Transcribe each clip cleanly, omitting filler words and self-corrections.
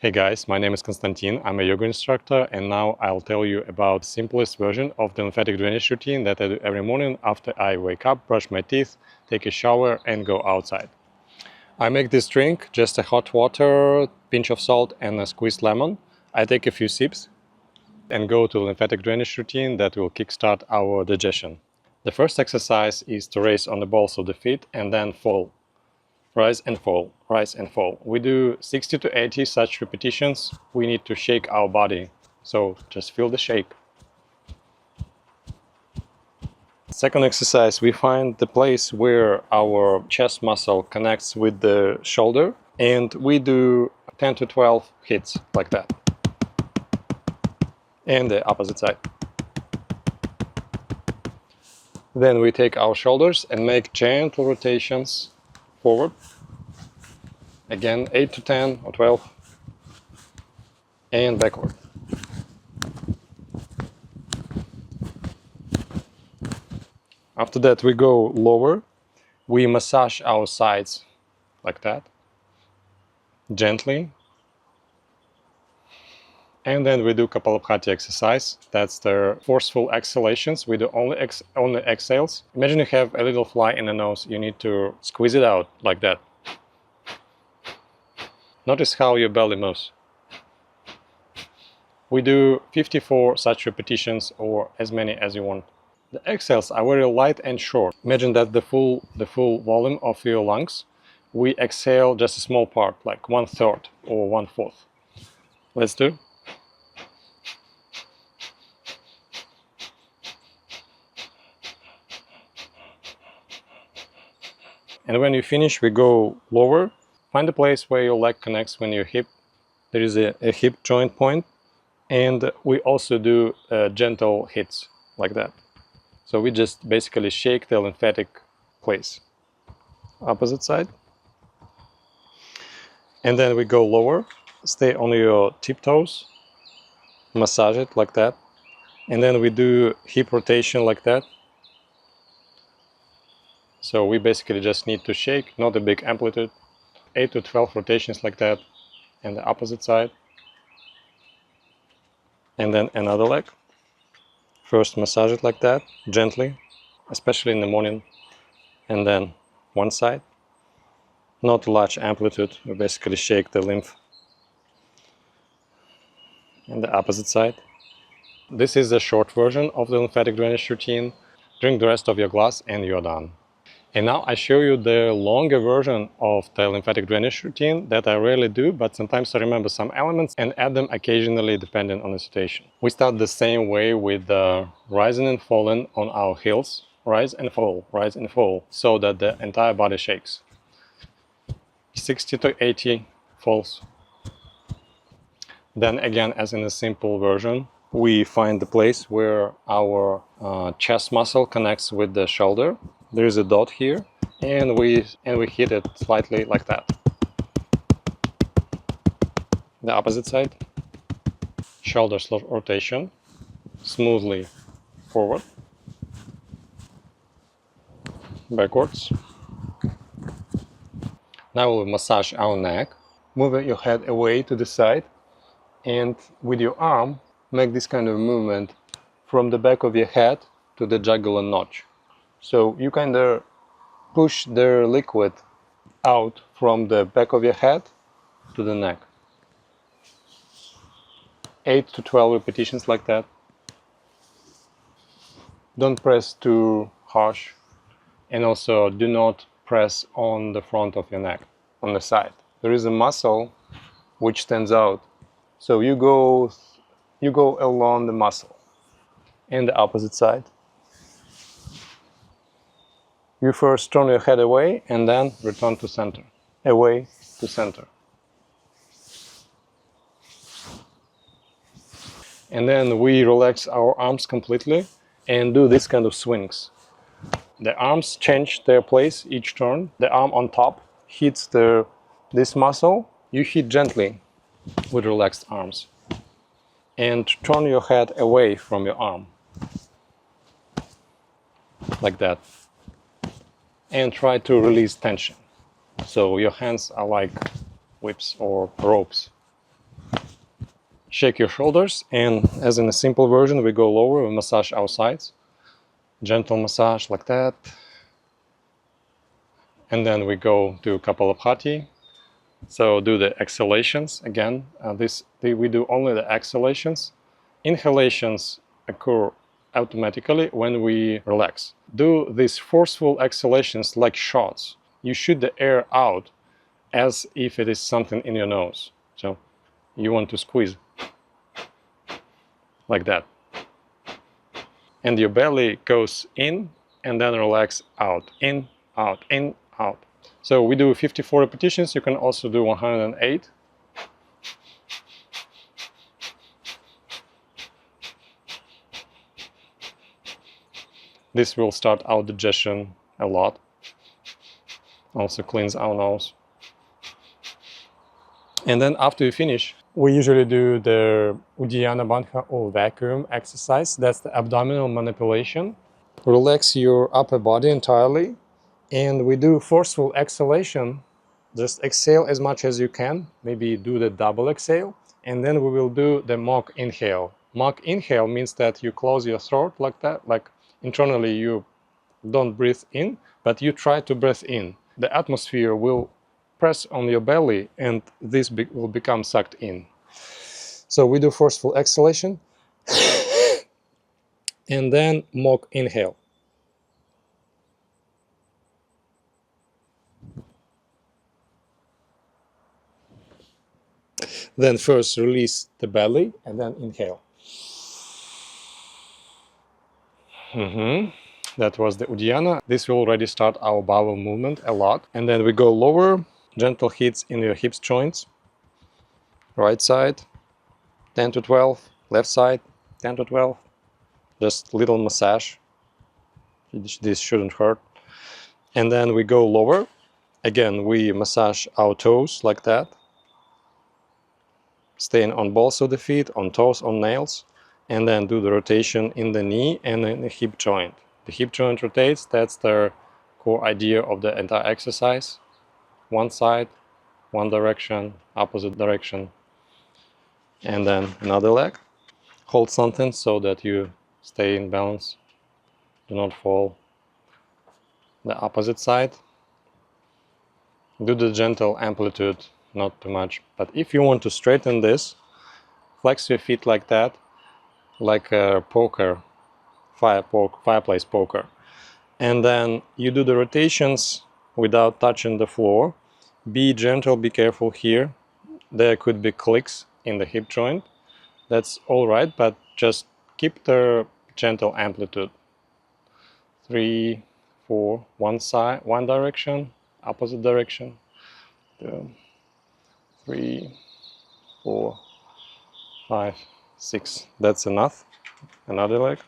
Hey guys, my name is Konstantin. I'm a yoga instructor, and now I'll tell you about the simplest version of the lymphatic drainage routine that I do every morning after I wake up, brush my teeth, take a shower and go outside. I make this drink, just a hot water, pinch of salt and a squeezed lemon. I take a few sips and go to the lymphatic drainage routine that will kickstart our digestion. The first exercise is to raise on the balls of the feet and then fall. Rise and fall, rise and fall. We do 60 to 80 such repetitions. We need to shake our body, so just feel the shake. Second exercise, we find the place where our chest muscle connects with the shoulder, and we do 10 to 12 hits like that. And the opposite side. Then we take our shoulders and make gentle rotations forward. Again, 8 to 10 or 12. And backward. After that, we go lower. We massage our sides like that, gently. And then we do Kapalabhati exercise. That's the forceful exhalations. We do only exhales. Imagine you have a little fly in the nose. You need to squeeze it out like that. Notice how your belly moves. We do 54 such repetitions or as many as you want. The exhales are very light and short. Imagine that the full volume of your lungs. We exhale just a small part, like 1/3 or 1/4. Let's do. And when you finish, we go lower. Find the place where your leg connects when your hip. There is a hip joint point. And we also do gentle hits like that. So we just basically shake the lymphatic place. Opposite side. And then we go lower. Stay on your tiptoes. Massage it like that. And then we do hip rotation like that. So we basically just need to shake, not a big amplitude. 8 to 12 rotations like that. And the opposite side. And then another leg. First massage it like that, gently, especially in the morning. And then one side. Not large amplitude, we basically shake the lymph. And the opposite side. This is a short version of the lymphatic drainage routine. Drink the rest of your glass and you're done. And now I show you the longer version of the lymphatic drainage routine that I rarely do, but sometimes I remember some elements and add them occasionally depending on the situation. We start the same way with rising and falling on our heels. Rise and fall, so that the entire body shakes. 60 to 80 falls. Then again, as in a simple version, we find the place where our chest muscle connects with the shoulder. There is a dot here, and we hit it slightly like that. The opposite side. Shoulder rotation, smoothly forward, backwards. Now we'll massage our neck. Move your head away to the side, and with your arm, make this kind of movement from the back of your head to the jugular notch. So you kind of push the liquid out from the back of your head to the neck. 8 to 12 repetitions like that. Don't press too harsh, and also do not press on the front of your neck, on the side. There is a muscle which stands out, so you go along the muscle. And the opposite side. You first turn your head away and then return to center. Away to center. And then we relax our arms completely and do this kind of swings. The arms change their place each turn. The arm on top hits this muscle. You hit gently with relaxed arms. And turn your head away from your arm. Like that. And try to release tension. So your hands are like whips or ropes. Shake your shoulders, and as in a simple version, we go lower, we massage our sides. Gentle massage like that. And then we go to Kapalabhati. So do the exhalations again. We do only the exhalations. Inhalations occur automatically when we relax. Do these forceful exhalations like shots. You shoot the air out as if it is something in your nose. So you want to squeeze like that. And your belly goes in and then relax out, in, out, in, out. So we do 54 repetitions. You can also do 108. This will start our digestion a lot. Also cleans our nose. And then after you finish, we usually do the Uddiyana Bandha or vacuum exercise. That's the abdominal manipulation. Relax your upper body entirely. And we do forceful exhalation. Just exhale as much as you can. Maybe do the double exhale. And then we will do the mock inhale. Mock inhale means that you close your throat like that. Like internally you don't breathe in, but you try to breathe in. The atmosphere will press on your belly and this will become sucked in. So we do forceful exhalation and then mock inhale. Then first release the belly and then inhale. That was the Uddiyana. This will already start our bowel movement a lot. And then we go lower, gentle hits in your hips joints. Right side, 10 to 12. Left side, 10 to 12. Just little massage. This shouldn't hurt. And then we go lower. Again, we massage our toes like that. Staying on balls of the feet, on toes, on nails. And then do the rotation in the knee and in the hip joint. The hip joint rotates. That's the core idea of the entire exercise. One side, one direction, opposite direction. And then another leg. Hold something so that you stay in balance. Do not fall. The opposite side. Do the gentle amplitude, not too much. But if you want to straighten this, flex your feet like that, like a poker, fireplace poker. And then you do the rotations without touching the floor. Be gentle, be careful here. There could be clicks in the hip joint. That's all right, but just keep the gentle amplitude. 3, 4, one side, one direction, opposite direction. 2, 3, 4, 5, 6. That's enough. Another leg.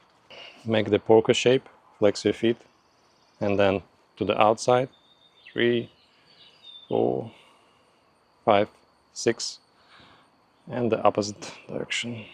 Make the poker shape. Flex your feet. And then to the outside. 3, 4, 5, 6. And the opposite direction.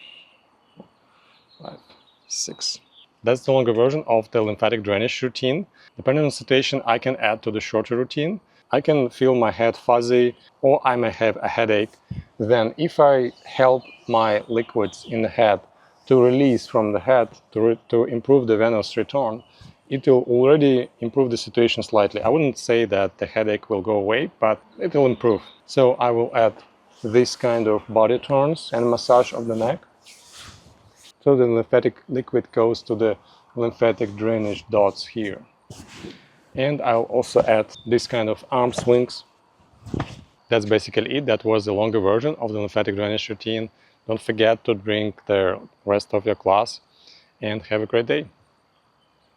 5, 6. That's the longer version of the lymphatic drainage routine. Depending on the situation, I can add to the shorter routine. I can feel my head fuzzy, or I may have a headache. Then if I help my liquids in the head to release from the head to improve the venous return, it will already improve the situation slightly. I wouldn't say that the headache will go away, but it will improve. So I will add this kind of body turns and massage of the neck. So the lymphatic liquid goes to the lymphatic drainage dots here. And I'll also add this kind of arm swings. That's basically it. That was the longer version of the lymphatic drainage routine. Don't forget to drink the rest of your class and have a great day.